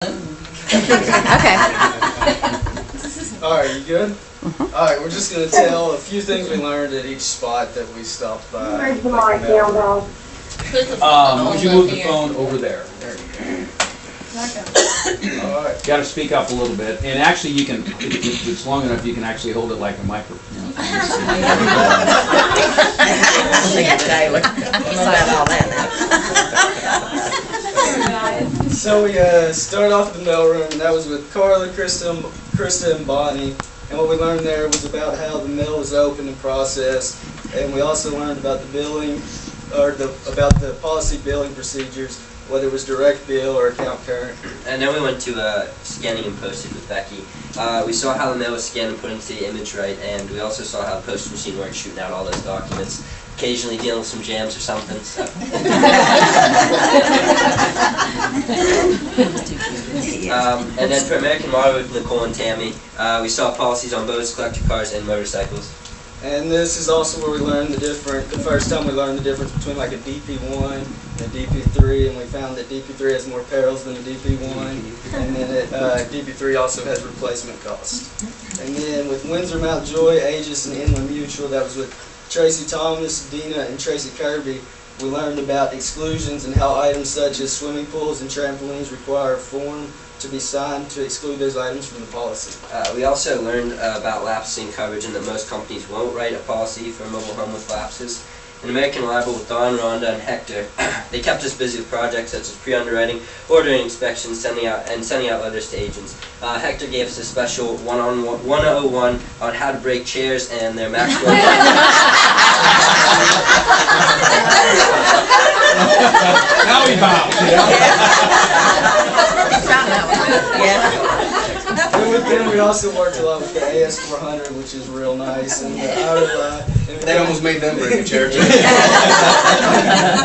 Okay. Alright, you good? Alright, we're just going to tell a few things we learned at each spot that we stopped by. Where's the mic down, dog? Would you move the phone over there? There you Alright. Got to speak up a little bit, and actually you can, if it's long enough, you can actually hold it like a microphone. So we started off in the mailroom, and that was with Carla, Krista, and Bonnie. And what we learned there was about how the mail was opened and processed, and we also learned about the billing, or about the policy billing procedures, whether it was direct bill or account current. And then we went to scanning and postage with Becky. We saw how the mail was scanned and put into the image right, and we also saw how the post machine works, shooting out all those documents, occasionally dealing with some jams or something. So. And then for American Model with Nicole and Tammy, we saw policies on boats, collector cars, and motorcycles. And this is also where we learned the first time we learned the difference between like a DP1 and a DP3, and we found that DP3 has more perils than a DP1, and then DP3 also has replacement costs. And then with Windsor Mountjoy, Aegis, and Inland Mutual, that was with Tracy Thomas, Dina, and Tracy Kirby, we learned about exclusions and how items such as swimming pools and trampolines require a form to be signed to exclude those items from the policy. We also learned about lapsing coverage and that most companies won't write a policy for a mobile home with lapses. In American Reliable with Don, Rhonda, and Hector, they kept us busy with projects such as pre-underwriting, ordering inspections, sending out letters to agents. Hector gave us a special 101 on how to break chairs and their maximum. Now we bow. And with them, we also worked a lot with the AS400, which is real nice, and They almost made them break a chair.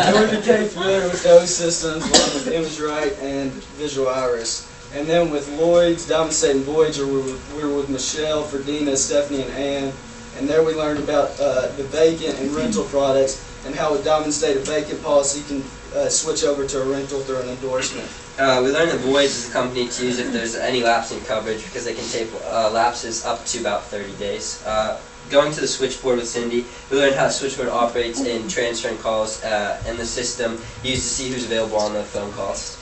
and we became familiar with those systems, along with ImageRight and Visual Iris. And then with Lloyd's, Diamond State, and Voyager, we were with Michelle, Ferdina, Stephanie, and Ann. And there we learned about the vacant and rental products, and how with Diamond State, a vacant policy can switch over to a rental through an endorsement. We learned that Voyage is a company to use if there's any lapse in coverage, because they can take lapses up to about 30 days. Going to the switchboard with Cindy, we learned how the switchboard operates in transferring calls and the system used to see who's available on the phone calls.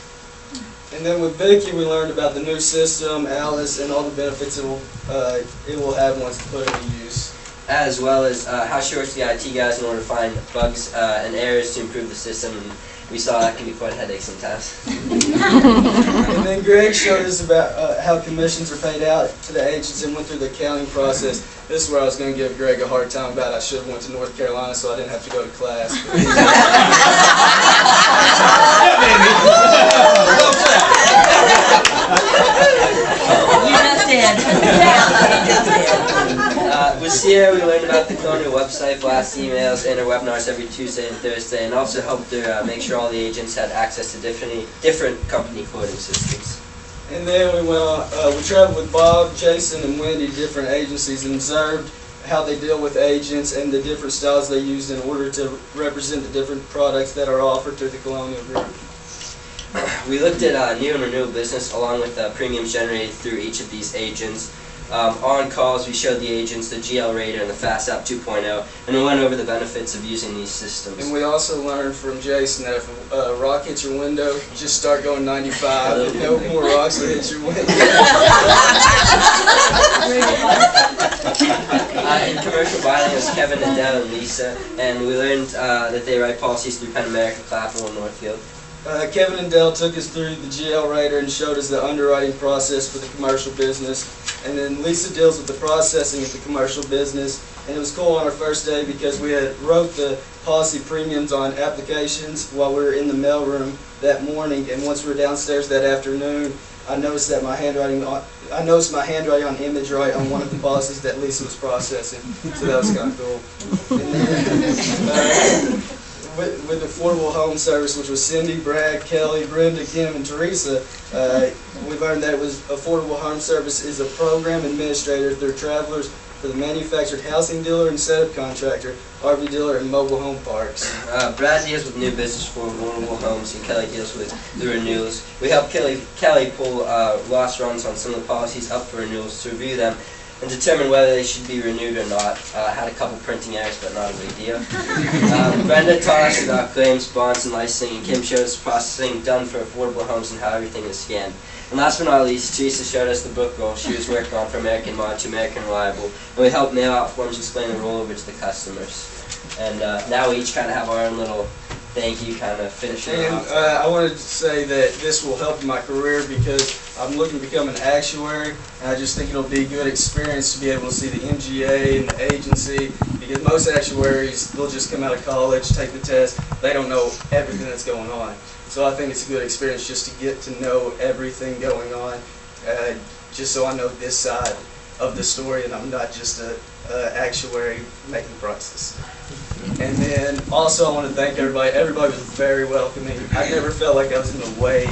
And then with Vicky, we learned about the new system, Alice, and all the benefits it will have once put into use. As well as how she works with the IT guys in order to find bugs and errors to improve the system. And we saw that can be quite a headache sometimes. And then Greg showed us about how commissions are paid out to the agents and went through the accounting process. This is where I was going to give Greg a hard time about I should have went to North Carolina so I didn't have to go to class. You just did. With Sierra, we learned about the Colonial website, blast emails, and our webinars every Tuesday and Thursday, and also helped to make sure all the agents had access to different company quoting systems. And then we traveled with Bob, Jason, and Wendy to different agencies and observed how they deal with agents and the different styles they use in order to represent the different products that are offered through the Colonial Group. We looked at new and renewal business along with premiums generated through each of these agents. On calls, we showed the agents the GL Rater and the Fast App 2.0, and we went over the benefits of using these systems. And we also learned from Jason that if a rock hits your window, just start going 95, and no more rocks will hit your window. In commercial buying, it was Kevin and Dell and Lisa, and we learned that they write policies through Penn America, Clapville, and Northfield. Kevin and Dell took us through the GL Rater and showed us the underwriting process for the commercial business. And then Lisa deals with the processing of the commercial business. And it was cool on our first day because we had wrote the policy premiums on applications while we were in the mailroom that morning. And once we were downstairs that afternoon, I noticed that my handwriting on ImageRight on one of the policies that Lisa was processing. So that was kind of cool. And then, with Affordable Home Service, which was Cindy, Brad, Kelly, Brenda, Kim, and Teresa, we learned that Affordable Home Service is a program administrator through Travelers for the manufactured housing dealer and setup contractor, RV dealer, and mobile home parks. Brad deals with new business for vulnerable homes, and Kelly deals with the renewals. We helped Kelly pull lost runs on some of the policies up for renewals to review them and determine whether they should be renewed or not. Had a couple printing errors, but not a big deal. Brenda taught us about claims, bonds, and licensing, and Kim showed us processing done for affordable homes and how everything is scanned. And last but not least, Teresa showed us the book roll she was working on for American Mod to American Reliable, and we helped mail out forms explaining the rollover to the customers. And now we each kind of have our own little thank you kind of finishing And off. I wanted to say that this will help in my career because I'm looking to become an actuary, and I just think it'll be a good experience to be able to see the MGA and the agency, because most actuaries, they'll just come out of college, take the test, they don't know everything that's going on. So I think it's a good experience just to get to know everything going on, just so I know this side of the story and I'm not just a actuary making prices. And then also I want to thank everybody. Everybody was very welcoming. I never felt like I was in the way,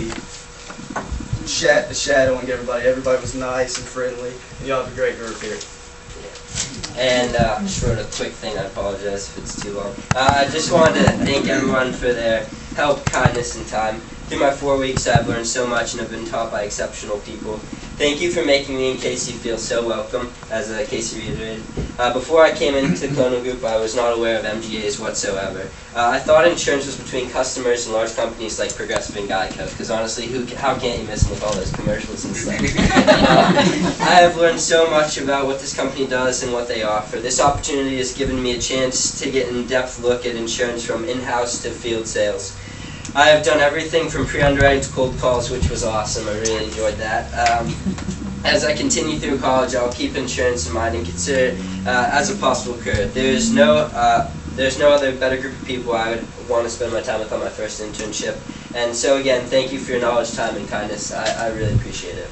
shadowing everybody. Everybody was nice and friendly. And y'all have a great group here. And just wrote a quick thing, I apologize if it's too long. I just wanted to thank everyone for their help, kindness, and time. Through my 4 weeks, I've learned so much and have been taught by exceptional people. Thank you for making me and Casey feel so welcome, as Casey reiterated. Before I came into the Colonial Group, I was not aware of MGAs whatsoever. I thought insurance was between customers and large companies like Progressive and Geico, because honestly, how can't you miss them with all those commercials and stuff? I have learned so much about what this company does and what they offer. This opportunity has given me a chance to get an in-depth look at insurance from in-house to field sales. I have done everything from pre-underwriting to cold calls, which was awesome. I really enjoyed that. As I continue through college, I'll keep insurance in mind and consider it as a possible career. There's no other better group of people I would want to spend my time with on my first internship. And so again, thank you for your knowledge, time, and kindness. I really appreciate it.